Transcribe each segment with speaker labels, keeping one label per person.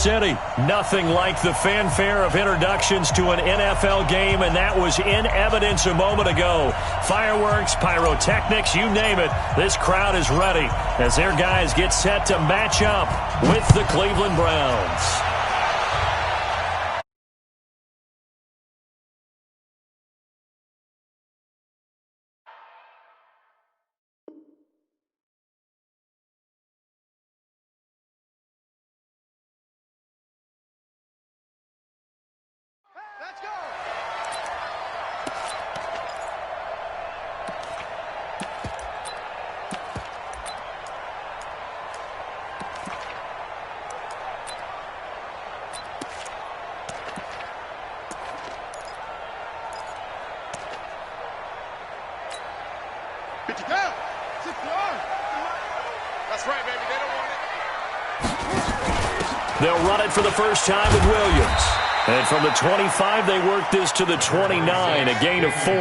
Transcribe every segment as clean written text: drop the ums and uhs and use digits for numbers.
Speaker 1: City. Nothing like the fanfare of introductions to an NFL game, and that was in evidence a moment ago. Fireworks, pyrotechnics, you name it. This crowd is ready as their guys get set to match up with the Cleveland Browns.
Speaker 2: Let's go! Get you down! 6 yards! That's right, baby. They don't want it.
Speaker 1: They'll run it for the first time with Williams. And from the 25, they work this to the 29, a gain of 4.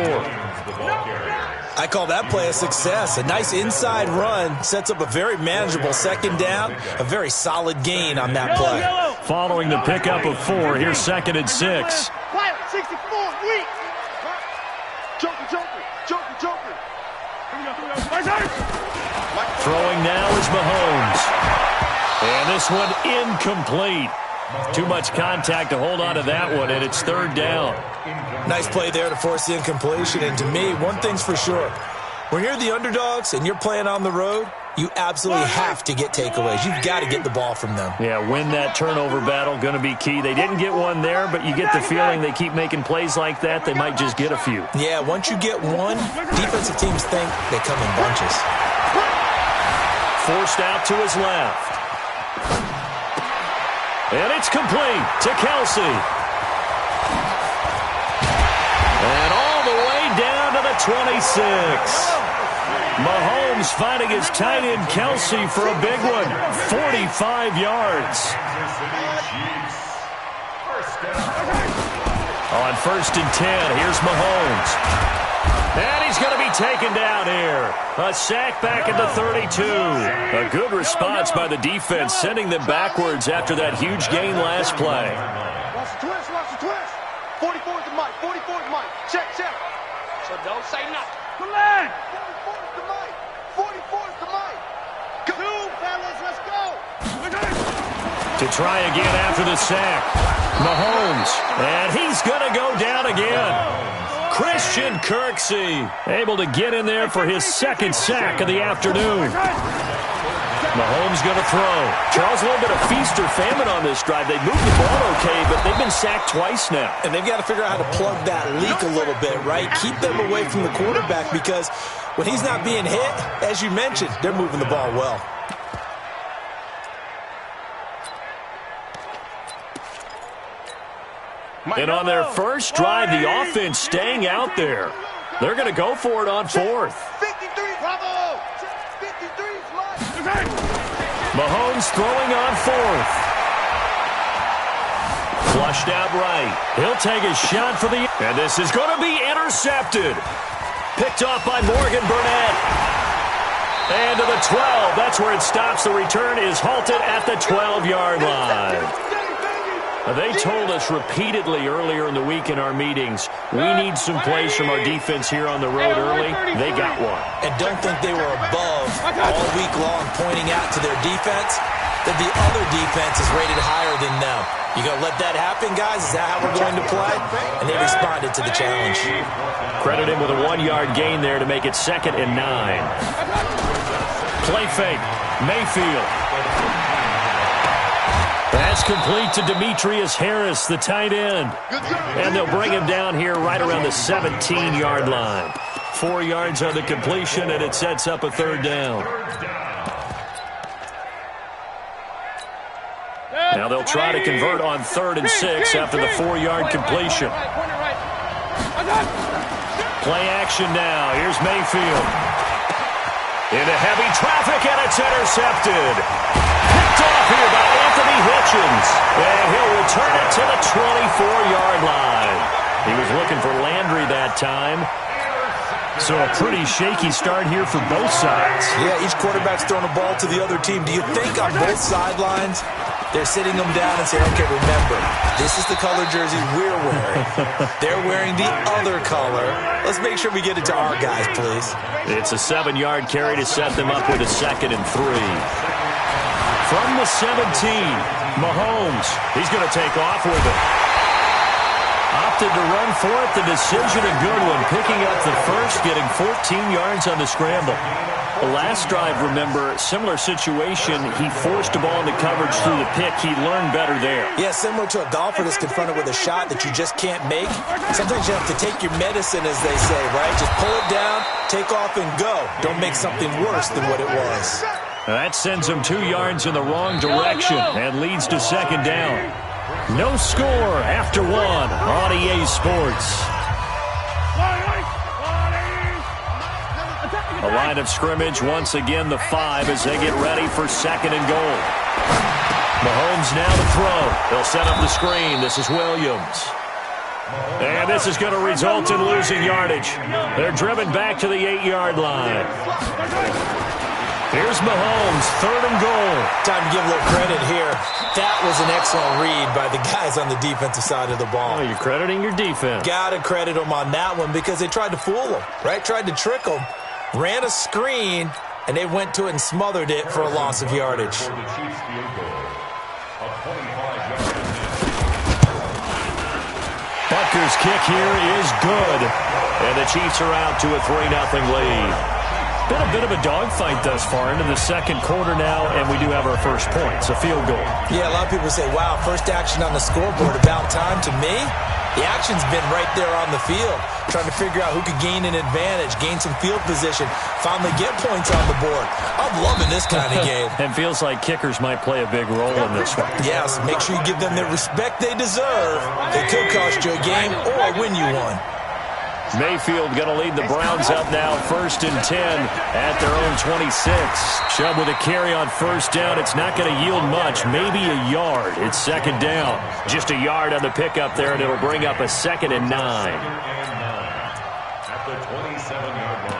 Speaker 3: I call that play a success. A nice inside run sets up a very manageable second down, a very solid gain on that play.
Speaker 1: Following the pickup of 4, here's 2nd and 6.
Speaker 2: Quiet, 64, weak! Joker!
Speaker 1: Throwing now is Mahomes. And this one incomplete. Too much contact to hold on to that one, and it's 3rd down.
Speaker 3: Nice play there to force the incompletion. And to me, one thing's for sure. When you're the underdogs and you're playing on the road, you absolutely have to get takeaways. You've got to get the ball from them.
Speaker 1: Yeah, win that turnover battle, going to be key. They didn't get one there, but you get the feeling they keep making plays like that, they might just get a few.
Speaker 3: Yeah, once you get one, defensive teams think they come in bunches.
Speaker 1: Forced out to his left. And it's complete to Kelsey. And all the way down to the 26. Mahomes finding his tight end Kelsey for a big one. 45 yards. On 1st and 10, here's Mahomes. And he's going to be taken down here. A sack back at the 32. A good response by the defense, sending them backwards after that huge gain last play.
Speaker 2: Watch the twist. 44 is the mic. Check. So don't say nothing. Come on! 44 is the mic. 44 is the mic. Two, fellas, let's go.
Speaker 1: To try again after the sack. Mahomes. And he's going to go down again. Christian Kirksey able to get in there for his 2nd sack of the afternoon. Mahomes going to throw. Charles, a little bit of feast or famine on this drive. They moved the ball okay, but they've been sacked twice now.
Speaker 3: And they've got to figure out how to plug that leak a little bit, right? Keep them away from the quarterback because when he's not being hit, as you mentioned, they're moving the ball well.
Speaker 1: And on their first drive, the offense staying out there. They're going to go for it on 4th.
Speaker 2: 53, bravo! 53 is mine.
Speaker 1: Mahomes throwing on 4th. Flushed out right. He'll take a shot for the... And this is going to be intercepted. Picked off by Morgan Burnett. And to the 12. That's where it stops. The return is halted at the 12-yard line. They told us repeatedly earlier in the week in our meetings, we need some plays from our defense here on the road early. They got one.
Speaker 3: And don't think they were above all week long pointing out to their defense that the other defense is rated higher than them. You going to let that happen, guys? Is that how we're going to play? And they responded to the challenge.
Speaker 1: Credit him with a 1-yard gain there to make it 2nd and 9. Play fake. Mayfield. That's complete to Demetrius Harris, the tight end. And they'll bring him down here right around the 17-yard line. 4 yards on the completion, and it sets up a 3rd down. Now they'll try to convert on 3rd and 6 after the 4-yard completion. Play action now. Here's Mayfield. Into heavy traffic, and it's intercepted. Picked off here by Anthony Hitchens. And he'll return it to the 24-yard line. He was looking for Landry that time. So a pretty shaky start here for both sides.
Speaker 3: Yeah, each quarterback's throwing a ball to the other team. Do you think on both sidelines they're sitting them down and saying, okay, remember, this is the color jersey we're wearing. They're wearing the other color. Let's make sure we get it to our guys, please.
Speaker 1: It's a 7-yard carry to set them up with a 2nd and 3. From the 17, Mahomes. He's going to take off with it. Opted to run for it. The decision a good one. Picking up the first, getting 14 yards on the scramble. The last drive, remember, similar situation. He forced a ball into coverage through the pick. He learned better there.
Speaker 3: Yeah, similar to a golfer that's confronted with a shot that you just can't make. Sometimes you have to take your medicine, as they say, right? Just pull it down, take off, and go. Don't make something worse than what it was.
Speaker 1: That sends him 2 yards in the wrong direction and leads to 2nd down. No score after 1 on EA Sports. A line of scrimmage, once again the 5 as they get ready for 2nd and goal. Mahomes now to throw. They'll set up the screen. This is Williams. And this is going to result in losing yardage. They're driven back to the 8-yard line. Here's Mahomes, 3rd and goal.
Speaker 3: Time to give a little credit here. That was an excellent read by the guys on the defensive side of the ball.
Speaker 1: Oh, you're crediting your defense.
Speaker 3: Got to credit them on that one because they tried to fool them, right? Tried to trick them. Ran a screen, and they went to it and smothered it for a loss of yardage.
Speaker 1: Butker's kick here is good. And the Chiefs are out to a 3-0 lead. Been a bit of a dogfight thus far into the 2nd quarter now, and we do have our first points, a field goal.
Speaker 3: Yeah, a lot of people say, wow, first action on the scoreboard, about time. To me, the action's been right there on the field, trying to figure out who could gain an advantage, gain some field position, finally get points on the board. I'm loving this kind of game.
Speaker 1: And feels like kickers might play a big role in this one.
Speaker 3: Yes, make sure you give them the respect they deserve. They could cost you a game or win you one.
Speaker 1: Mayfield going to lead the Browns up now, 1st and 10 at their own 26. Chubb with a carry on 1st down. It's not going to yield much, maybe a yard. It's 2nd down. Just a yard on the pickup there, and it'll bring up a 2nd and 9.
Speaker 4: At the 27-yard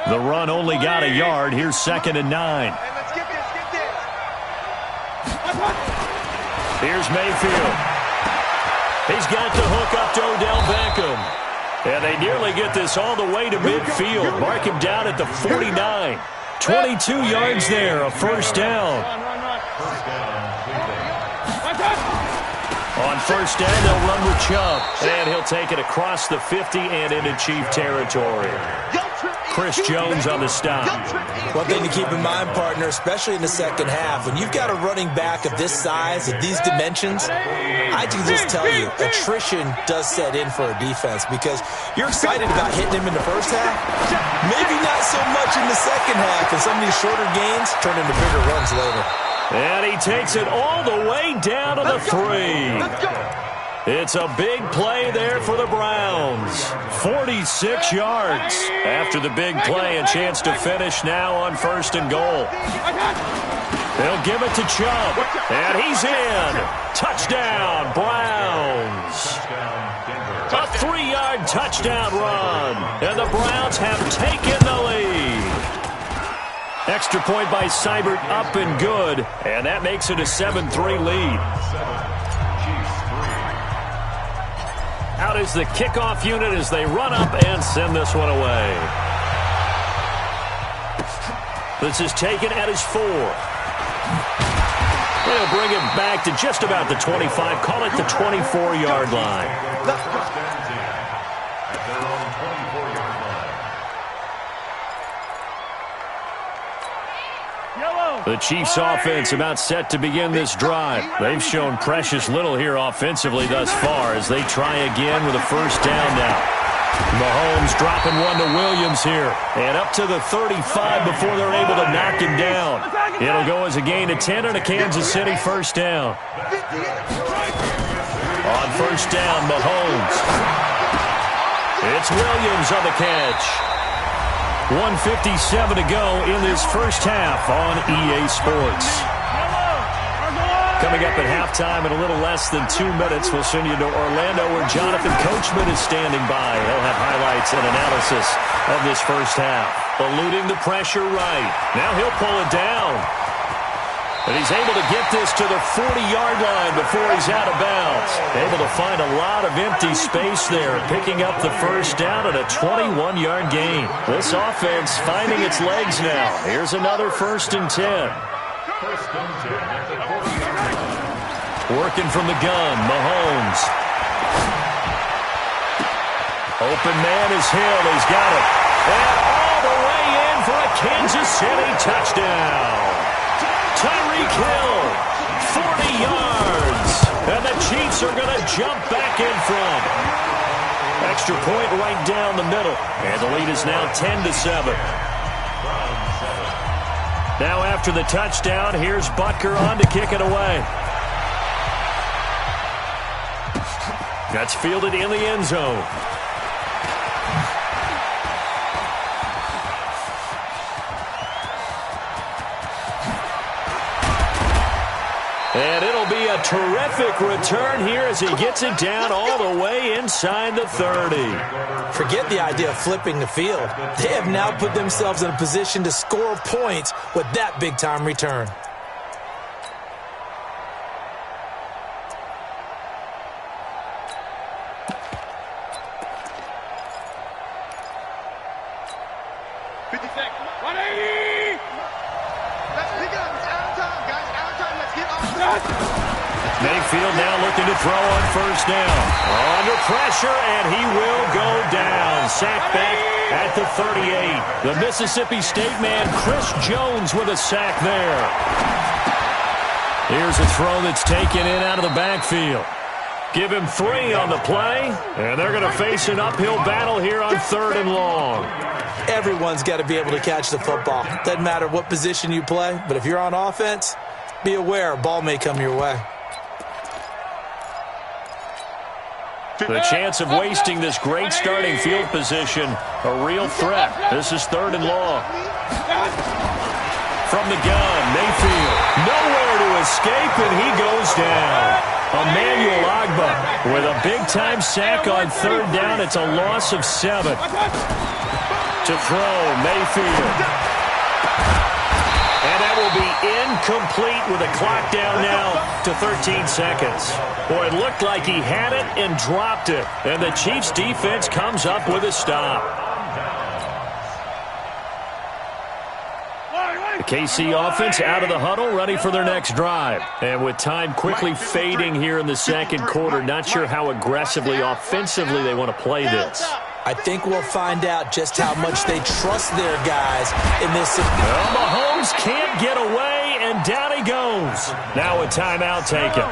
Speaker 4: line.
Speaker 1: The run only got a yard. Here's 2nd and 9.
Speaker 2: Hey, let's get this.
Speaker 1: Here's Mayfield. He's got the hook up to Odell Beckham. And they nearly get this all the way to midfield. Mark him down at the 49. 22 yards there, a 1st down. On 1st down, they'll run with Chubb. And he'll take it across the 50 and into Chief territory. Chris Jones on the stop.
Speaker 3: One thing to keep in mind, partner, especially in the 2nd half, when you've got a running back of this size, of these dimensions, I can just tell you, attrition does set in for a defense because you're excited about hitting him in the 1st half. Maybe not so much in the 2nd half, and some of these shorter gains turn into bigger runs later.
Speaker 1: And he takes it all the way down to the 3. It's a big play there for the Browns. 46 yards. After the big play, a chance to finish now on 1st and goal. They'll give it to Chubb. And he's in. Touchdown, Browns. A 3-yard touchdown run. And the Browns have taken the lead. Extra point by Seibert, up and good. And that makes it a 7-3 lead. Out is the kickoff unit as they run up and send this one away. This is taken at his 4. They'll bring it back to just about the 25. Call it the 24-yard line. The Chiefs offense about set to begin this drive. They've shown precious little here offensively thus far as they try again with a 1st down now. Mahomes dropping one to Williams here. And up to the 35 before they're able to knock him down. It'll go as a gain of 10 and a Kansas City 1st down. On 1st down, Mahomes. It's Williams on the catch. 1:57 to go in this 1st half on EA Sports. Coming up at halftime in a little less than 2 minutes, we'll send you to Orlando where Jonathan Coachman is standing by. He'll have highlights and analysis of this first half. Eluding the pressure right. Now he'll pull it down. And he's able to get this to the 40-yard line before he's out of bounds. Able to find a lot of empty space there, picking up the first down at a 21-yard gain. This offense finding its legs now. Here's another 1st and 10. Working from the gun, Mahomes. Open man is Hill. He's got it. And all the way in for a Kansas City touchdown. Tyreek Hill, 40 yards. And the Chiefs are going to jump back in front. Extra point right down the middle. And the lead is now 10-7. Now after the touchdown, here's Butker on to kick it away. That's fielded in the end zone. And it'll be a terrific return here as he gets it down all the way inside the 30.
Speaker 3: Forget the idea of flipping the field. They have now put themselves in a position to score points with that big-time return.
Speaker 1: Mayfield now looking to throw on first down. Under pressure, and he will go down. Sacked back at the 38. The Mississippi State man, Chris Jones, with a sack there. Here's a throw that's taken in out of the backfield. Give him 3 on the play, and they're going to face an uphill battle here on 3rd and long.
Speaker 3: Everyone's got to be able to catch the football. Doesn't matter what position you play, but if you're on offense, be aware a ball may come your way.
Speaker 1: The chance of wasting this great starting field position, a real threat. This is 3rd and long. From the gun, Mayfield. Nowhere to escape, and he goes down. Emmanuel Ogbah with a big-time sack on 3rd down. It's a loss of 7. To throw, Mayfield. And that will be incomplete with a clock down now to 13 seconds. Boy, it looked like he had it and dropped it. And the Chiefs defense comes up with a stop. The KC offense out of the huddle, ready for their next drive. And with time quickly fading here in the second quarter, not sure how aggressively, offensively they want to play this.
Speaker 3: I think we'll find out just how much they trust their guys in this.
Speaker 1: Well, Mahomes can't get away, and down he goes. Now a timeout taken.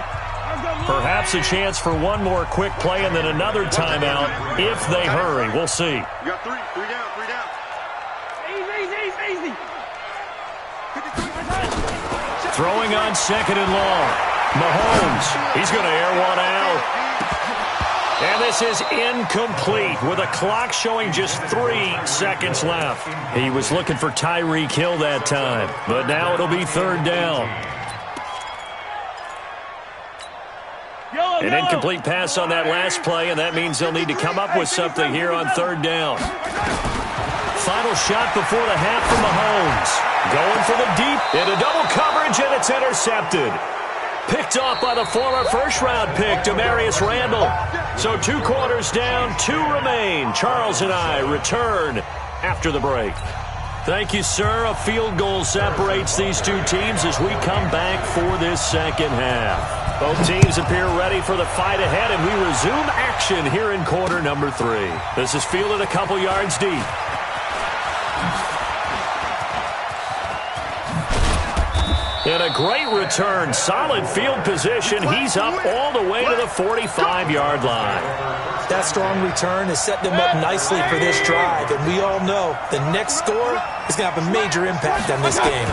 Speaker 1: Perhaps a chance for one more quick play and then another timeout if they hurry. We'll see.
Speaker 2: You got 3 down. Easy.
Speaker 1: Throwing on 2nd and long. Mahomes, he's going to air one out. And this is incomplete with a clock showing just 3 seconds left. He was looking for Tyreek Hill that time, but now it'll be 3rd down. An incomplete pass on that last play, and that means they'll need to come up with something here on 3rd down. Final shot before the half from Mahomes. Going for the deep into double coverage, and it's intercepted. Picked off by the former first-round pick, Demarius Randall. So 2 quarters down, 2 remain. Charles and I return after the break. Thank you, sir. A field goal separates these 2 teams as we come back for this second half. Both teams appear ready for the fight ahead, and we resume action here in quarter number 3. This is fielded a couple yards deep. And a great return. Solid field position. He's up all the way to the 45-yard line.
Speaker 3: That strong return has set them up nicely for this drive. And we all know the next score is going to have a major impact on this game.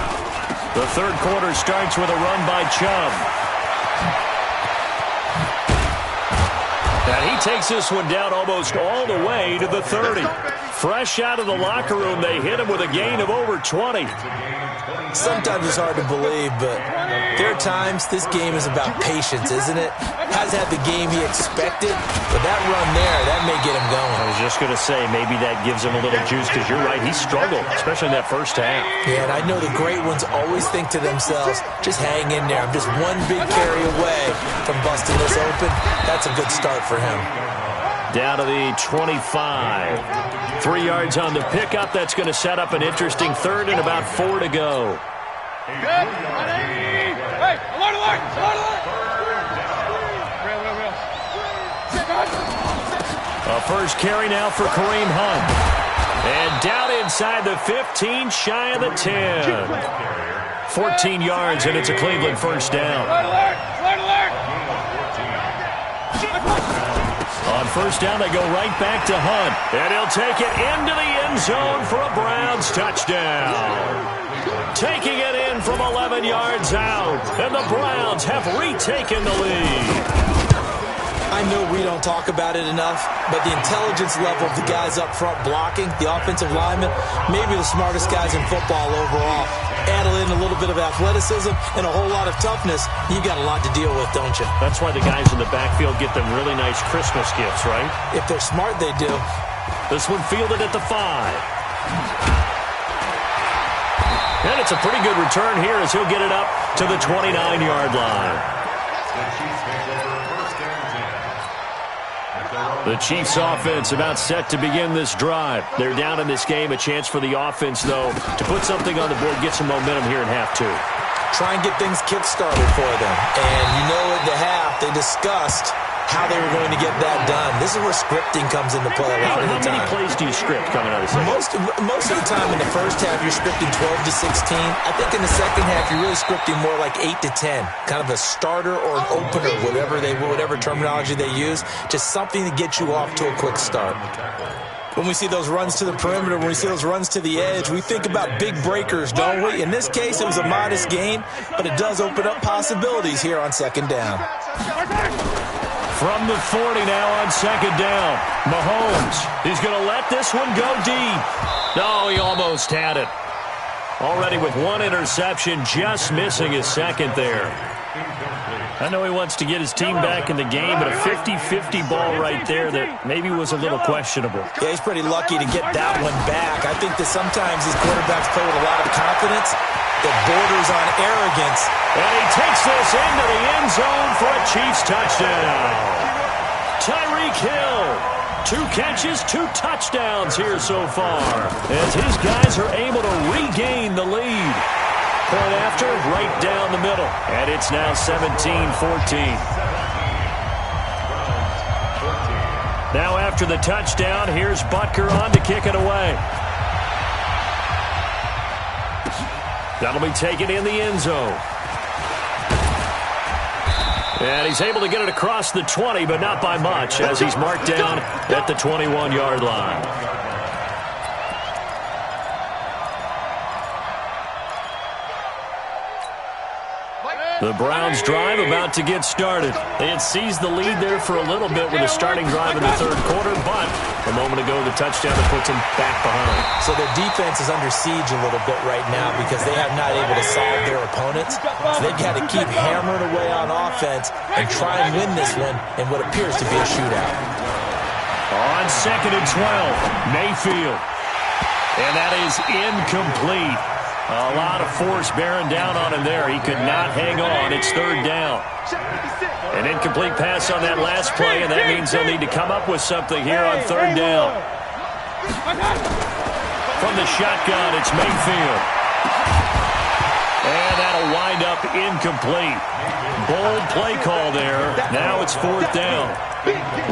Speaker 1: The 3rd quarter starts with a run by Chubb. And he takes this one down almost all the way to the 30. Fresh out of the locker room, they hit him with a gain of over 20.
Speaker 3: Sometimes it's hard to believe, but there are times this game is about patience, isn't it? Hasn't had the game he expected, but that run there, that may get him going.
Speaker 1: I was just going to say, maybe that gives him a little juice, because you're right, he struggled, especially in that first half.
Speaker 3: Yeah, and I know the great ones always think to themselves, just hang in there. I'm just one big carry away from busting this open. That's a good start for him.
Speaker 1: Down to the 25. 3 yards on the pickup. That's going to set up an interesting third and about 4 to go.
Speaker 2: Good. Hey, alert, alert, alert, alert.
Speaker 1: A first carry now for Kareem Hunt. And down inside the 15, shy of the 10. 14 yards, and it's a Cleveland first down.
Speaker 2: Alert, alert, alert.
Speaker 1: On first down, they go right back to Hunt. And he'll take it into the end zone for a Browns touchdown. Taking it in from 11 yards out. And the Browns have retaken the lead.
Speaker 3: I know we don't talk about it enough, but the intelligence level of the guys up front blocking, the offensive linemen, maybe the smartest guys in football overall. Add in a little bit of athleticism and a whole lot of toughness, you got a lot to deal with, don't you?
Speaker 1: That's why the guys in the backfield get them really nice Christmas gifts, right?
Speaker 3: If they're smart, they do.
Speaker 1: This one fielded at the 5. And it's a pretty good return here as he'll get it up to the 29-yard line. The Chiefs offense about set to begin this drive. They're down in this game. A chance for the offense, though, to put something on the board, get some momentum here in half 2.
Speaker 3: Try and get things kick-started for them. And you know at the half, they discussed how they were going to get that done. This is where scripting comes into play a lot of the time.
Speaker 1: How many plays do you script coming out of the second?
Speaker 3: Most of the time in the first half, you're scripting 12 to 16. I think in the second half, you're really scripting more like 8 to 10. Kind of a starter or an opener, whatever terminology they use. Just something to get you off to a quick start. When we see those runs to the perimeter, when we see those runs to the edge, we think about big breakers, don't we? In this case, it was a modest gain, but it does open up possibilities here on second down.
Speaker 1: From the 40 now on second down. Mahomes, he's going to let this one go deep. No, he almost had it. Already with 1 interception, just missing his second there. I know he wants to get his team back in the game, but a 50-50 ball right there that maybe was a little questionable.
Speaker 3: Yeah, he's pretty lucky to get that one back. I think that sometimes these quarterbacks play with a lot of confidence that borders on arrogance.
Speaker 1: And he takes this into the end zone for a Chiefs touchdown. Tyreek Hill, 2 catches, 2 touchdowns here so far, as his guys are able to regain the lead. Point after, right down the middle. And it's now 17-14. Now after the touchdown, here's Butker on to kick it away. That'll be taken in the end zone. And he's able to get it across the 20, but not by much, as he's marked down at the 21-yard line. The Browns drive about to get started. They had seized the lead there for a little bit with a starting drive in the third quarter, but a moment ago the touchdown that puts them back behind.
Speaker 3: So their defense is under siege a little bit right now because they have not able to solve their opponents. So they've got to keep hammering away on offense and try and win this one in what appears to be a shootout.
Speaker 1: On second and 12, Mayfield. And that is incomplete. A lot of force bearing down on him there. He could not hang on. It's third down. An incomplete pass on that last play, and that means they'll need to come up with something here on third down. From the shotgun, it's Mayfield. And that'll wind up incomplete. Bold play call there. Now it's fourth down.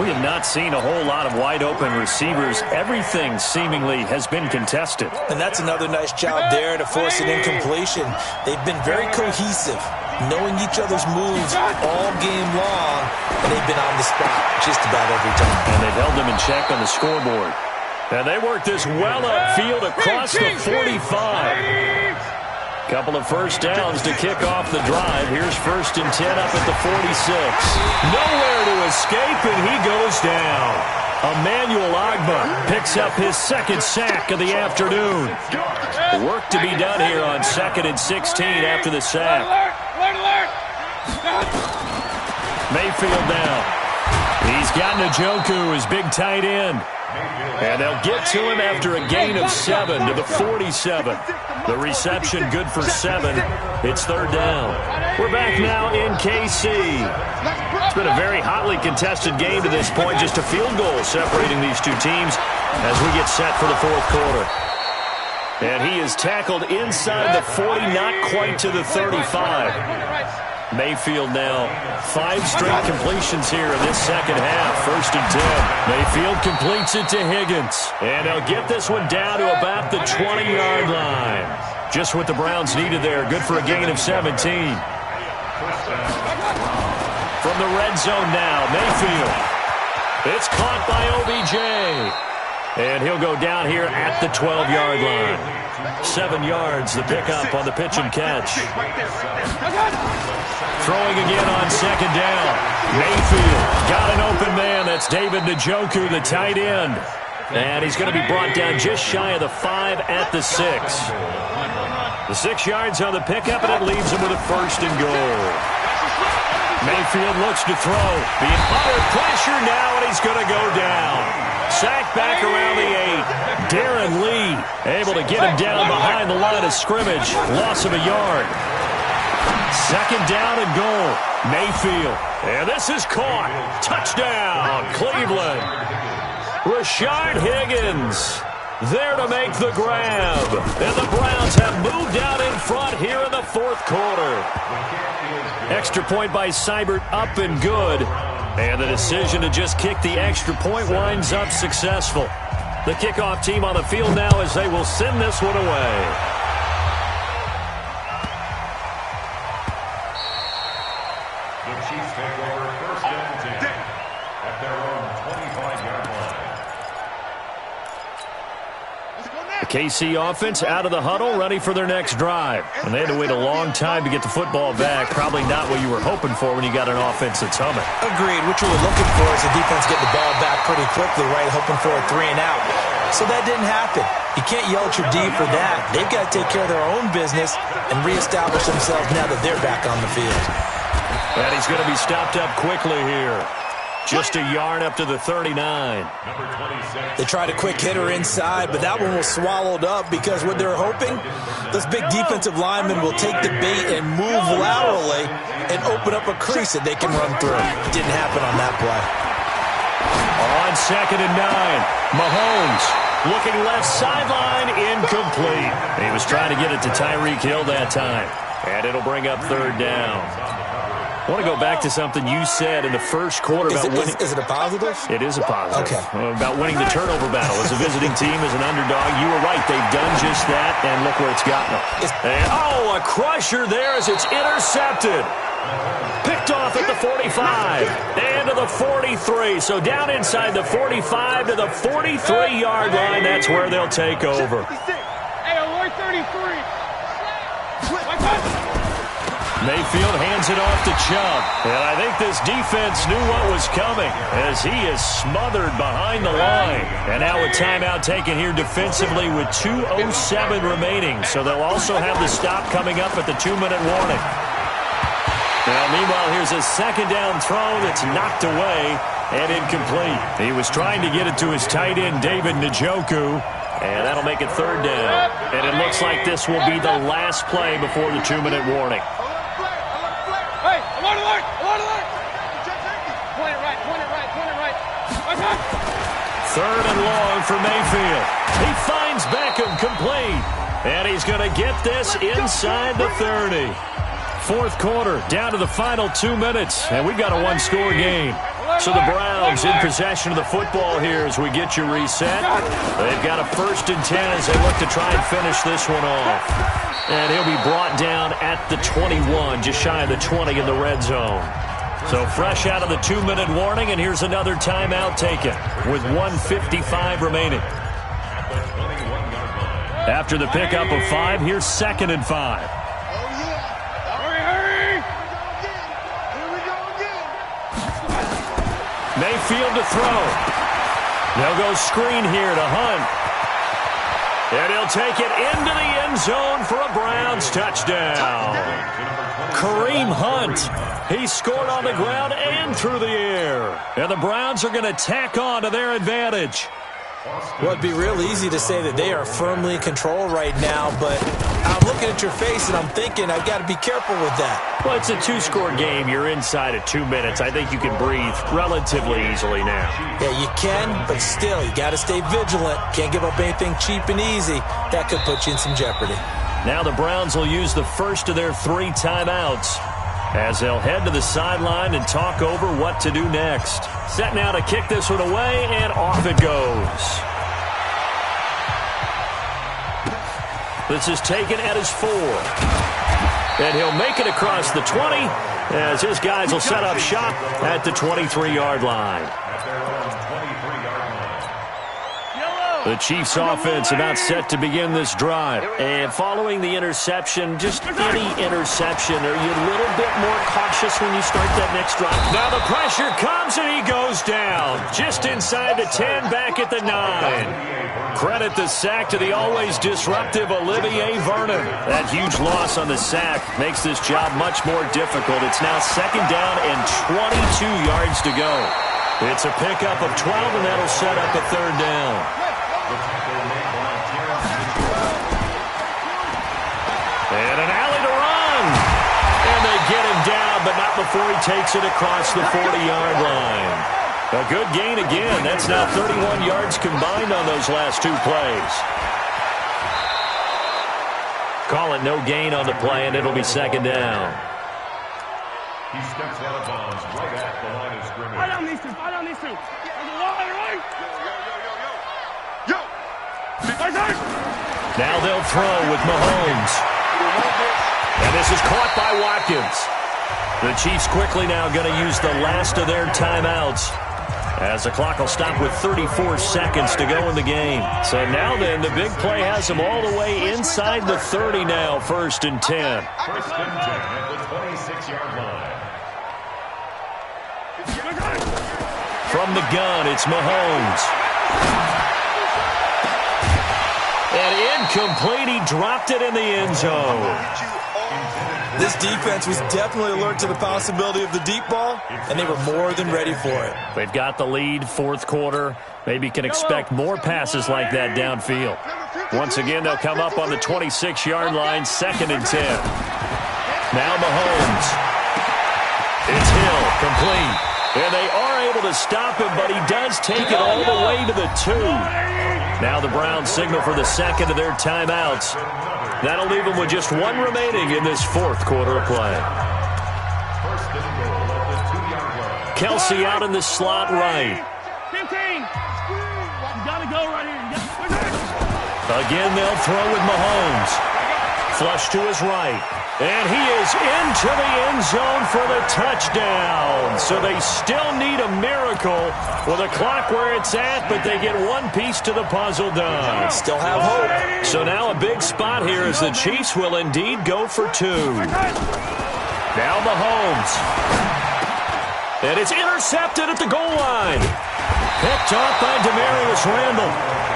Speaker 1: We have not seen a whole lot of wide-open receivers. Everything seemingly has been contested.
Speaker 3: And that's another nice job there to force an incompletion. They've been very cohesive, knowing each other's moves all game long, and they've been on the spot just about every time.
Speaker 1: And they've held them in check on the scoreboard. And they work this well upfield across the 45. Couple of first downs to kick off the drive. Here's 1st and 10 up at the 46. Nowhere to escape, and he goes down. Emmanuel Agba picks up his 2nd sack of the afternoon. Work to be done here on 2nd and 16 after the sack. Mayfield down. He's got Njoku, his big tight end. And they'll get to him after a gain of 7 to the 47. The reception good for 7. It's 3rd down. We're back now in KC. It's been a very hotly contested game to this point. Just a field goal separating these two teams as we get set for the 4th quarter. And he is tackled inside the 40, not quite to the 35. Mayfield now 5 straight completions here in this 2nd half. 1st and 10. Mayfield completes it to Higgins. And they'll get this one down to about the 20-yard line. Just what the Browns needed there. Good for a gain of 17. From the red zone now, Mayfield. It's caught by OBJ. And he'll go down here at the 12-yard line. 7 yards, the pickup on the pitch and catch. Throwing again on 2nd down. Mayfield got an open man. That's David Njoku, the tight end. And he's going to be brought down just shy of the 5 at the 6. The 6 yards on the pickup, and it leaves him with a 1st and goal. Mayfield looks to throw. Being under pressure now, and he's going to go down. Sacked back around the 8. Darren Lee able to get him down behind the line of scrimmage. Loss of a yard. 2nd down and goal. Mayfield. And this is caught. Touchdown, Cleveland. Rashard Higgins there to make the grab. And the Browns have moved out in front here in the 4th quarter. Extra point by Seibert up and good. And the decision to just kick the extra point winds up successful. The kickoff team on the field now as they will send this one away. KC offense out of the huddle, ready for their next drive. And they had to wait a long time to get the football back. Probably not what you were hoping for when you got an offense that's humming.
Speaker 3: Agreed. What you were looking for is the defense getting the ball back pretty quickly, right? Hoping for a 3 and out. So that didn't happen. You can't yell at your D for that. They've got to take care of their own business and reestablish themselves now that they're back on the field.
Speaker 1: And he's going to be stopped up quickly here. Just a yard up to the 39.
Speaker 3: They tried a quick hitter inside, but that one was swallowed up because what they're hoping, those big defensive linemen will take the bait and move laterally and open up a crease that they can run through. Didn't happen on that play.
Speaker 1: On 2nd and 9, Mahomes looking left sideline, incomplete. He was trying to get it to Tyreek Hill that time. And it'll bring up 3rd down. I want to go back to something you said in the 1st quarter about winning. Is it a positive? It is a positive. Okay. About winning the turnover battle as a visiting team, as an underdog. You were right. They've done just that, and look where it's gotten them. And, a crusher there as it's intercepted. Picked off at the 45 and to the 43. So down inside the 45 to the 43-yard line. That's where they'll take over.
Speaker 2: Hey, alert 33.
Speaker 1: Mayfield hands it off to Chubb. And I think this defense knew what was coming as he is smothered behind the line. And now a timeout taken here defensively with 2:07 remaining. So they'll also have the stop coming up at the 2-minute warning. Now, meanwhile, here's a 2nd down throw that's knocked away and incomplete. He was trying to get it to his tight end, David Njoku. And that'll make it 3rd down. And it looks like this will be the last play before the 2-minute warning.
Speaker 2: Hey, alert, alert, alert, alert. Point it right, point it right, point it right. Okay.
Speaker 1: 3rd and long for Mayfield. He finds Beckham complete. And he's going to get this inside the 30. 4th quarter, down to the final 2 minutes. And we've got a 1-score game. So the Browns in possession of the football here as we get you reset. They've got a 1st and 10 as they look to try and finish this one off. And he'll be brought down at the 21, just shy of the 20 in the red zone. So fresh out of the 2-minute warning, and here's another timeout taken with 1:55 remaining. After the pickup of 5, here's 2nd and 5. Mayfield to throw. They'll go screen here to Hunt. And he'll take it into the end zone for a Browns touchdown. Kareem Hunt. He scored on the ground and through the air. And the Browns are going to tack on to their advantage.
Speaker 3: Well, it'd be real easy to say that they are firmly in control right now, but I'm looking at your face and I'm thinking I've got to be careful with that.
Speaker 1: Well, it's a two-score game. You're inside at 2 minutes. I think you can breathe relatively easily now.
Speaker 3: Yeah, you can, but still, you got to stay vigilant. Can't give up anything cheap and easy. That could put you in some jeopardy.
Speaker 1: Now the Browns will use the first of their 3 timeouts as they'll head to the sideline and talk over what to do next. Set now to kick this one away, and off it goes. This is taken at his 4. And he'll make it across the 20 as his guys will set up shop at the 23-yard line. The Chiefs offense about set to begin this drive. And following the interception, just any interception, are you a little bit more cautious when you start that next drive? Now the pressure comes and he goes down. Just inside the 10, back at the 9. Credit the sack to the always disruptive Olivier Vernon. That huge loss on the sack makes this job much more difficult. It's now second down and 22 yards to go. It's a pickup of 12, and that'll set up a third down. And an alley to run. And they get him down, but not before he takes it across the 40-yard line. A good gain again. That's now 31 yards combined on those last 2 plays. Call it no gain on the play, and it'll be second down.
Speaker 4: He steps out of bounds right at the line of scrimmage.
Speaker 2: Fight on these two. Fight on these two. There's a line, right? Yo.
Speaker 1: Now they'll throw with Mahomes. And this is caught by Watkins. The Chiefs quickly now going to use the last of their timeouts, as the clock will stop with 34 seconds to go in the game. So now then, the big play has them all the way inside the 30 now, 1st and 10.
Speaker 4: First and 10 at the 26-yard line.
Speaker 1: From the gun, it's Mahomes. And incomplete, he dropped it in the end zone.
Speaker 3: This defense was definitely alert to the possibility of the deep ball, and they were more than ready for it.
Speaker 1: They've got the lead, 4th quarter. Maybe can expect more passes like that downfield. Once again, they'll come up on the 26-yard line, 2nd and 10. Now Mahomes. It's Hill, complete. And they are able to stop him, but he does take it all the way to the 2. Now the Browns signal for the second of their timeouts. That'll leave them with just 1 remaining in this 4th quarter of play. Kelsey out in the slot right.
Speaker 2: 15. You got to go right here.
Speaker 1: Again, they'll throw with Mahomes. Flush to his right. And he is into the end zone for the touchdown. So they still need a miracle with a clock where it's at, but they get 1 piece to the puzzle done.
Speaker 3: Still have hope.
Speaker 1: So now a big spot here as the Chiefs will indeed go for 2. Now Mahomes. And it's intercepted at the goal line. Picked off by Demarius Randall.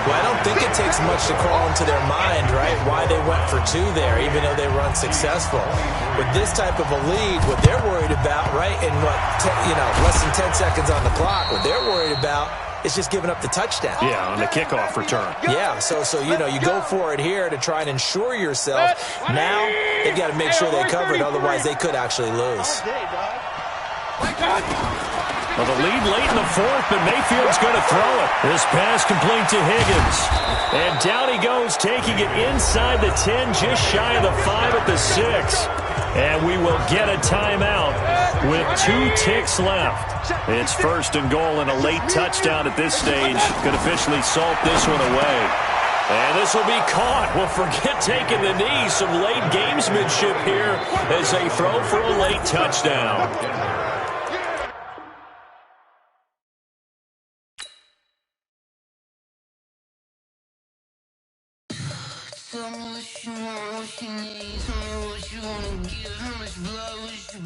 Speaker 3: Well, I don't think it takes much to crawl into their mind, right, why they went for 2 there, even though they were unsuccessful. With this type of a lead, what they're worried about, right, and less than 10 seconds on the clock, what they're worried about is just giving up the touchdown.
Speaker 1: Yeah, on the kickoff return.
Speaker 3: Yeah, so you go for it here to try and ensure yourself. Now they've got to make sure they cover it, otherwise they could actually lose.
Speaker 1: Well, the lead late in the 4th, but Mayfield's going to throw it. This pass complete to Higgins. And down he goes, taking it inside the 10, just shy of the 5 at the 6. And we will get a timeout with 2 ticks left. It's 1st and goal, and a late touchdown at this stage could officially salt this one away. And this will be caught. Well, forget taking the knee. Some late gamesmanship here as they throw for a late touchdown.
Speaker 5: Tell me what you want, what you need. Tell me what you wanna give, how much blood, what you